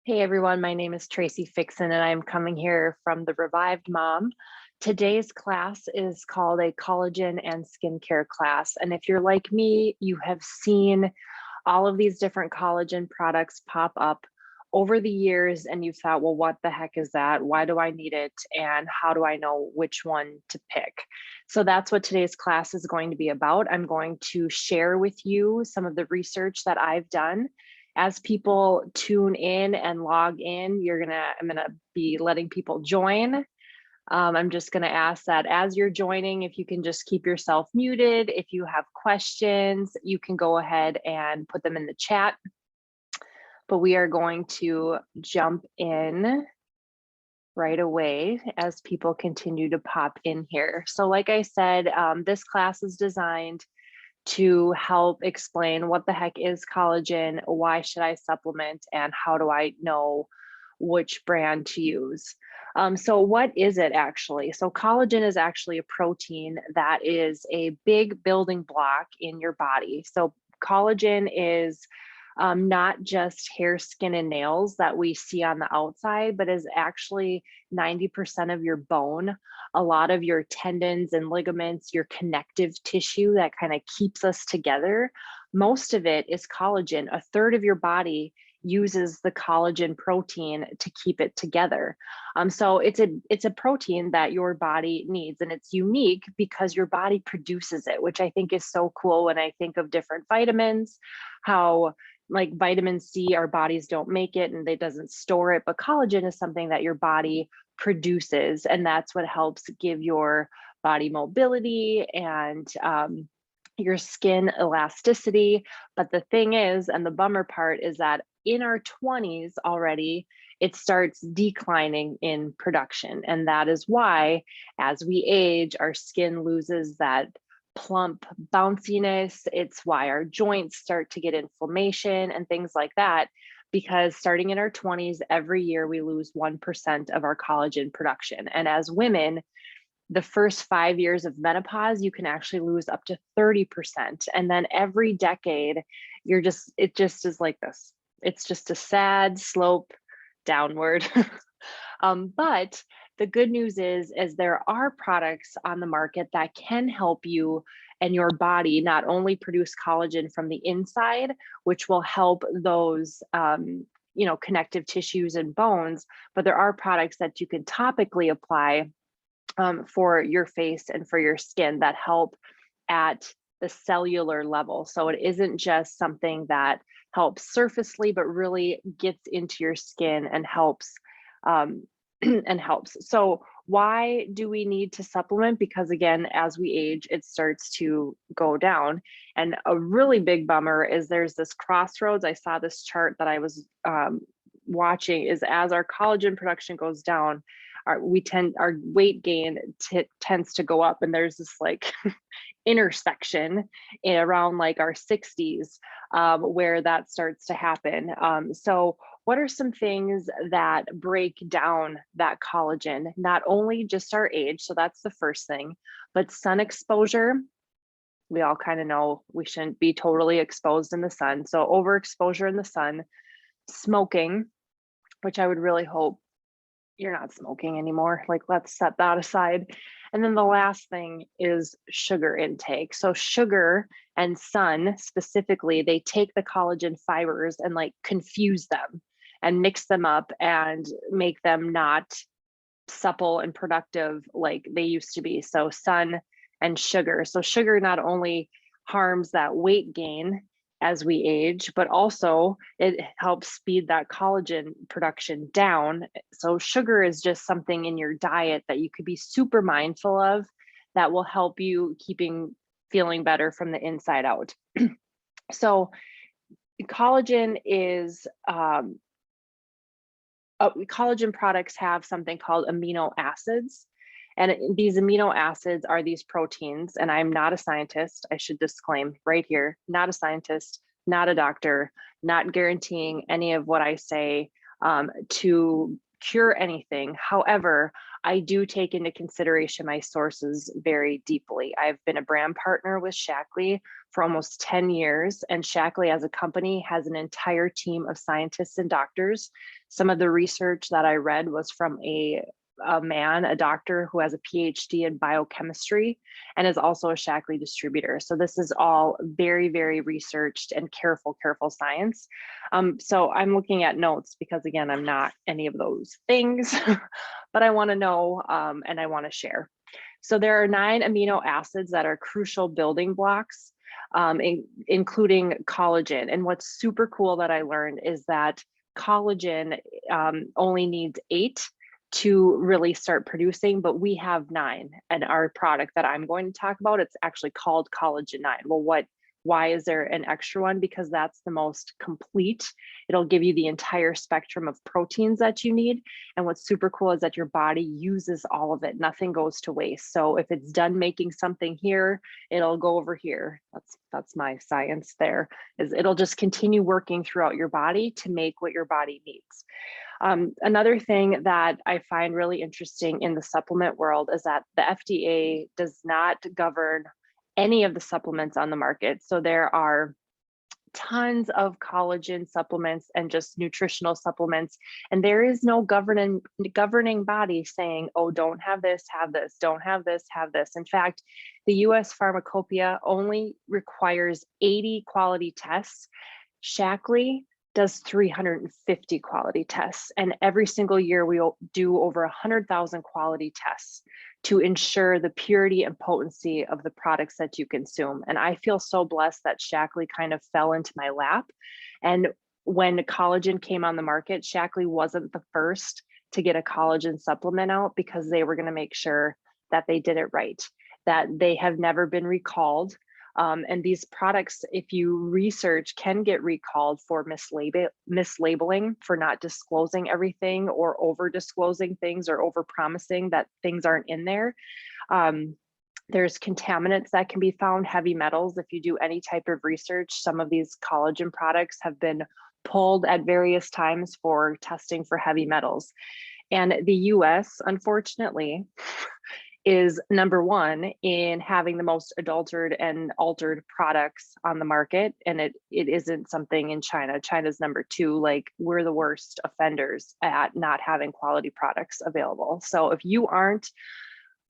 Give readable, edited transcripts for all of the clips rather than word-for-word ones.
Hey everyone, my name is Tracy Fixon and I'm coming here from the Revived Mom. Today's class is called a collagen and skincare class. And if you're like me, you have seen all of these different collagen products pop up over the years and you've thought, well, what the heck is that? Why do I need it? And how do I know which one to pick? So that's what today's class is going to be about. I'm going to share with you some of the research that I've done. As people tune in and log in, I'm gonna be letting people join. I'm just gonna ask that as you're joining, if you can just keep yourself muted. If you have questions, you can go ahead and put them in the chat. But we are going to jump in right away as people continue to pop in here. So like I said, this class is designed to help explain what the heck is collagen, why should I supplement, and how do I know which brand to use. So what is it actually? So collagen is actually a protein that is a big building block in your body. So collagen is not just hair, skin, and nails that we see on the outside, but is actually 90% of your bone, a lot of your tendons and ligaments, your connective tissue that kind of keeps us together. Most of it is collagen. A third of your body uses the collagen protein to keep it together. So it's a protein that your body needs, and it's unique because your body produces it, which I think is so cool when I think of different vitamins, how like vitamin C, our bodies don't make it and it doesn't store it, but collagen is something that your body produces, and that's what helps give your body mobility and your skin elasticity. But the thing is, and the bummer part is that in our 20s already, it starts declining in production. And that is why, as we age, our skin loses that plump bounciness. It's why our joints start to get inflammation and things like that, because starting in our 20s, every year we lose 1% of our collagen production. And as women, the first 5 years of menopause, you can actually lose up to 30%. And then every decade, it just is like this. It's just a sad slope downward. But the good news is there are products on the market that can help you and your body not only produce collagen from the inside, which will help those connective tissues and bones, but there are products that you can topically apply for your face and for your skin that help at the cellular level. So it isn't just something that helps surfacely, but really gets into your skin and helps and helps. So why do we need to supplement? Because again, as we age, it starts to go down. And a really big bummer is there's this crossroads. I saw this chart that I was watching is as our collagen production goes down, our weight gain tends to go up, and there's this like intersection around like our 60s where that starts to happen. So what are some things that break down that collagen? Not only just our age, so that's the first thing, but sun exposure. We all kind of know we shouldn't be totally exposed in the sun. So overexposure in the sun, smoking, which I would really hope you're not smoking anymore. Like, let's set that aside. And then the last thing is sugar intake. So sugar and sun specifically, they take the collagen fibers and like confuse them and mix them up and make them not supple and productive like they used to be. So sun and sugar. So sugar not only harms that weight gain as we age, but also it helps speed that collagen production down. So sugar is just something in your diet that you could be super mindful of that will help you feeling better from the inside out. So collagen is collagen products have something called amino acids. And these amino acids are these proteins, and I'm not a scientist. I should disclaim right here, not a scientist, not a doctor, not guaranteeing any of what I say to cure anything. However, I do take into consideration my sources very deeply. I've been a brand partner with Shaklee for almost 10 years, and Shaklee as a company has an entire team of scientists and doctors. Some of the research that I read was from a doctor who has a PhD in biochemistry and is also a Shaklee distributor. So this is all very, very researched and careful science. So I'm looking at notes because again, I'm not any of those things, but I want to know and I want to share. So there are 9 amino acids that are crucial building blocks, including collagen. And what's super cool that I learned is that collagen only needs 8 to really start producing, but we have 9. And our product that I'm going to talk about, it's actually called Collagen 9. Well, why is there an extra one? Because that's the most complete. It'll give you the entire spectrum of proteins that you need. And what's super cool is that your body uses all of it. Nothing goes to waste. So if it's done making something here, it'll go over here. That's my science there, is it'll just continue working throughout your body to make what your body needs. Another thing that I find really interesting in the supplement world is that the FDA does not govern any of the supplements on the market. So there are tons of collagen supplements and just nutritional supplements, and there is no governing body saying, oh, don't have this, have this, don't have this, have this. In fact, the US Pharmacopoeia only requires 80 quality tests. Shaklee does 350 quality tests, and every single year we'll do over 100,000 quality tests to ensure the purity and potency of the products that you consume. And I feel so blessed that Shaklee kind of fell into my lap. And when collagen came on the market, Shaklee wasn't the first to get a collagen supplement out because they were going to make sure that they did it right, that they have never been recalled. And these products, if you research, can get recalled for mislabeling, for not disclosing everything or over disclosing things or over promising that things aren't in there. There's contaminants that can be found, heavy metals. If you do any type of research, some of these collagen products have been pulled at various times for testing for heavy metals. And the US, unfortunately, is #1 in having the most adulterated and altered products on the market. And it isn't something in China. China's #2. Like, we're the worst offenders at not having quality products available. So if you aren't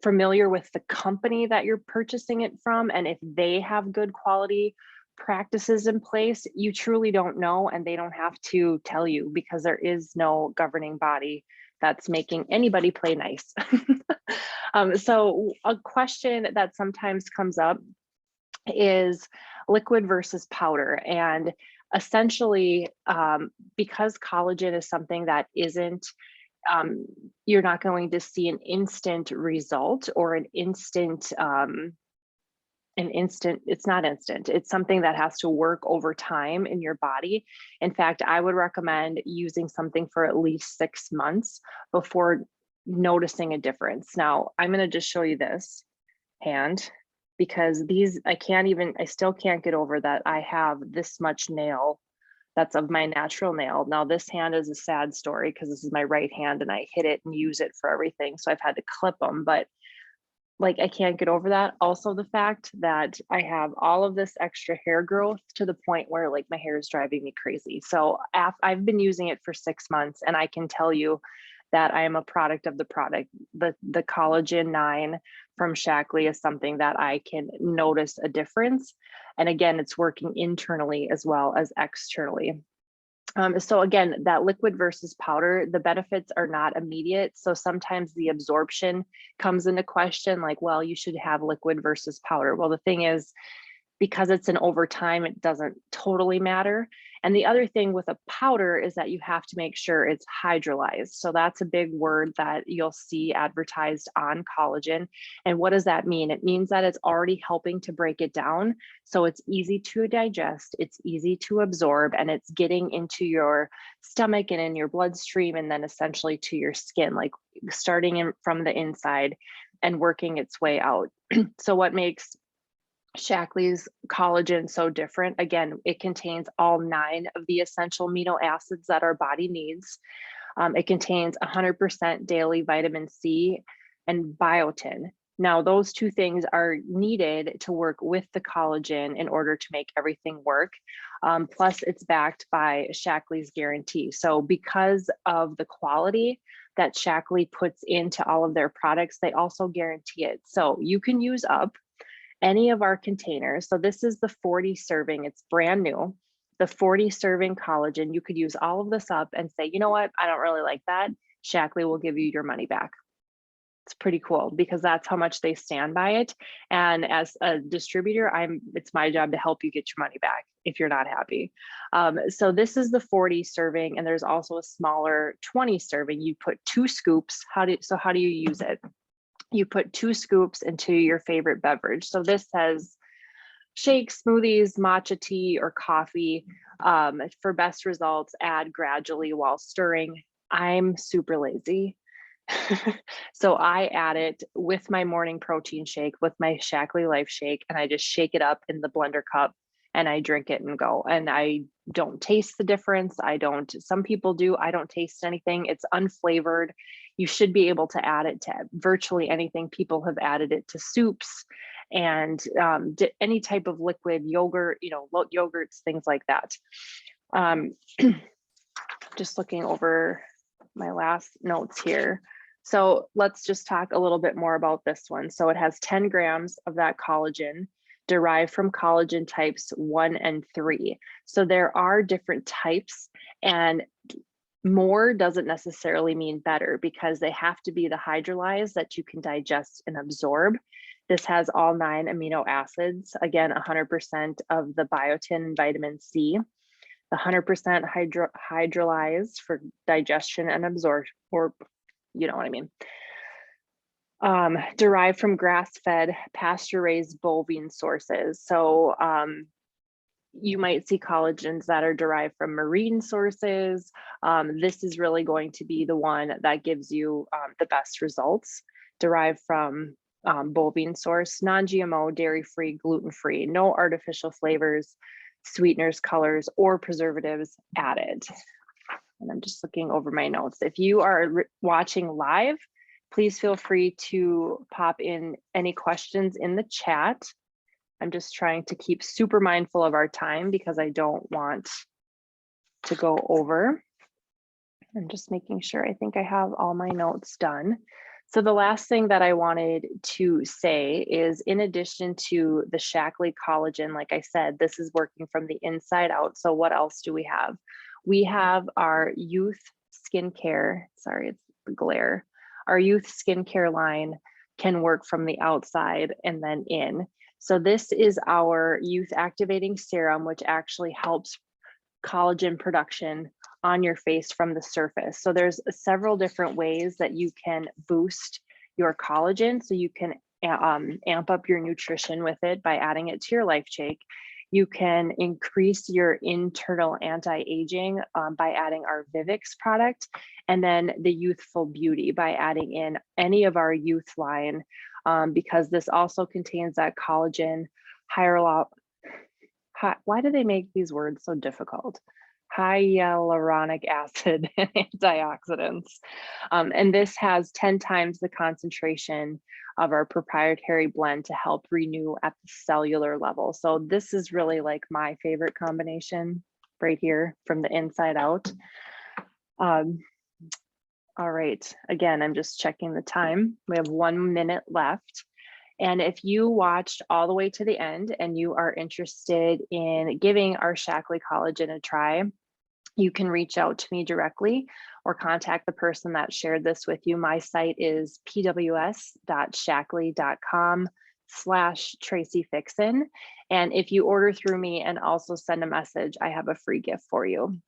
familiar with the company that you're purchasing it from, and if they have good quality practices in place, you truly don't know, and they don't have to tell you because there is no governing body that's making anybody play nice. So a question that sometimes comes up is liquid versus powder. And essentially, because collagen is something that isn't, you're not going to see an instant result or it's not instant. It's something that has to work over time in your body. In fact, I would recommend using something for at least 6 months before noticing a difference. Now, I'm going to just show you this hand because I still can't get over that I have this much nail that's of my natural nail. Now, this hand is a sad story because this is my right hand and I hit it and use it for everything. So I've had to clip them, but like, I can't get over that. Also, the fact that I have all of this extra hair growth to the point where like my hair is driving me crazy. So I've been using it for 6 months, and I can tell you that I am a product of the product. The Collagen 9 from Shaklee is something that I can notice a difference. And again, it's working internally as well as externally. So again, that liquid versus powder, the benefits are not immediate. So sometimes the absorption comes into question, like, well, you should have liquid versus powder. Well, the thing is, because it's an over time, it doesn't totally matter. And the other thing with a powder is that you have to make sure it's hydrolyzed. So that's a big word that you'll see advertised on collagen. And what does that mean? It means that it's already helping to break it down. So it's easy to digest, it's easy to absorb, and it's getting into your stomach and in your bloodstream, and then essentially to your skin, like starting from the inside and working its way out. So what makes Shaklee's collagen so different? Again, it contains all 9 of the essential amino acids that our body needs. It contains 100% daily vitamin C and biotin. Now, those two things are needed to work with the collagen in order to make everything work. Plus, it's backed by Shaklee's guarantee. So because of the quality that Shaklee puts into all of their products, they also guarantee it. So you can use up any of our containers. So this is the 40 serving, it's brand new. The 40 serving collagen, you could use all of this up and say, you know what, I don't really like that. Shaklee will give you your money back. It's pretty cool because that's how much they stand by it. And as a distributor, it's my job to help you get your money back if you're not happy. So this is the 40 serving, and there's also a smaller 20 serving. You put 2 scoops. How do you use it? You put 2 scoops into your favorite beverage. So this says shakes, smoothies, matcha tea, or coffee. For best results, add gradually while stirring. I'm super lazy. So I add it with my morning protein shake, with my Shaklee Life Shake, and I just shake it up in the blender cup and I drink it and go. And I don't taste the difference. Some people do, I don't taste anything. It's unflavored. You should be able to add it to virtually anything. People have added it to soups and any type of liquid yogurt, yogurts, things like that. Just looking over my last notes here. So let's just talk a little bit more about this one. So it has 10 grams of that collagen derived from collagen types 1 and 3. So there are different types, and more doesn't necessarily mean better because they have to be the hydrolyzed that you can digest and absorb. This has all 9 amino acids, again, 100% of the biotin and vitamin C, 100% hydrolyzed for digestion and absorption, or you know what I mean. Derived from grass-fed, pasture-raised bovine sources. So you might see collagens that are derived from marine sources. This is really going to be the one that gives you the best results. Derived from bovine source, non-GMO, dairy-free, gluten-free, no artificial flavors, sweeteners, colors, or preservatives added. And I'm just looking over my notes. If you are watching live, please feel free to pop in any questions in the chat. I'm just trying to keep super mindful of our time because I don't want to go over. I'm just making sure. I think I have all my notes done. So the last thing that I wanted to say is, in addition to the Shaklee collagen, like I said, this is working from the inside out. So what else do we have? We have our youth skincare, sorry, it's the glare. Our youth skincare line can work from the outside and then in. So this is our youth activating serum, which actually helps collagen production on your face from the surface. So there's several different ways that you can boost your collagen. So you can amp up your nutrition with it by adding it to your Life Shake. You can increase your internal anti-aging by adding our Vivix product, and then the youthful beauty by adding in any of our youth line, because this also contains that collagen why do they make these words so difficult? Hyaluronic acid and antioxidants. And this has 10 times the concentration of our proprietary blend to help renew at the cellular level. So this is really like my favorite combination right here from the inside out. All right, again, I'm just checking the time. We have 1 minute left. And if you watched all the way to the end and you are interested in giving our Shaklee collagen a try, you can reach out to me directly or contact the person that shared this with you. My site is pws.shaklee.com/TracyFixin. And if you order through me and also send a message, I have a free gift for you.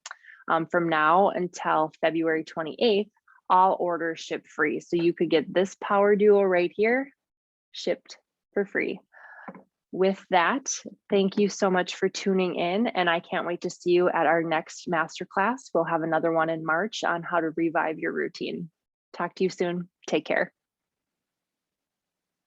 From now until February 28th, all orders ship free. So you could get this power duo right here shipped for free. With that, thank you so much for tuning in, and I can't wait to see you at our next masterclass. We'll have another one in March on how to revive your routine. Talk to you soon. Take care.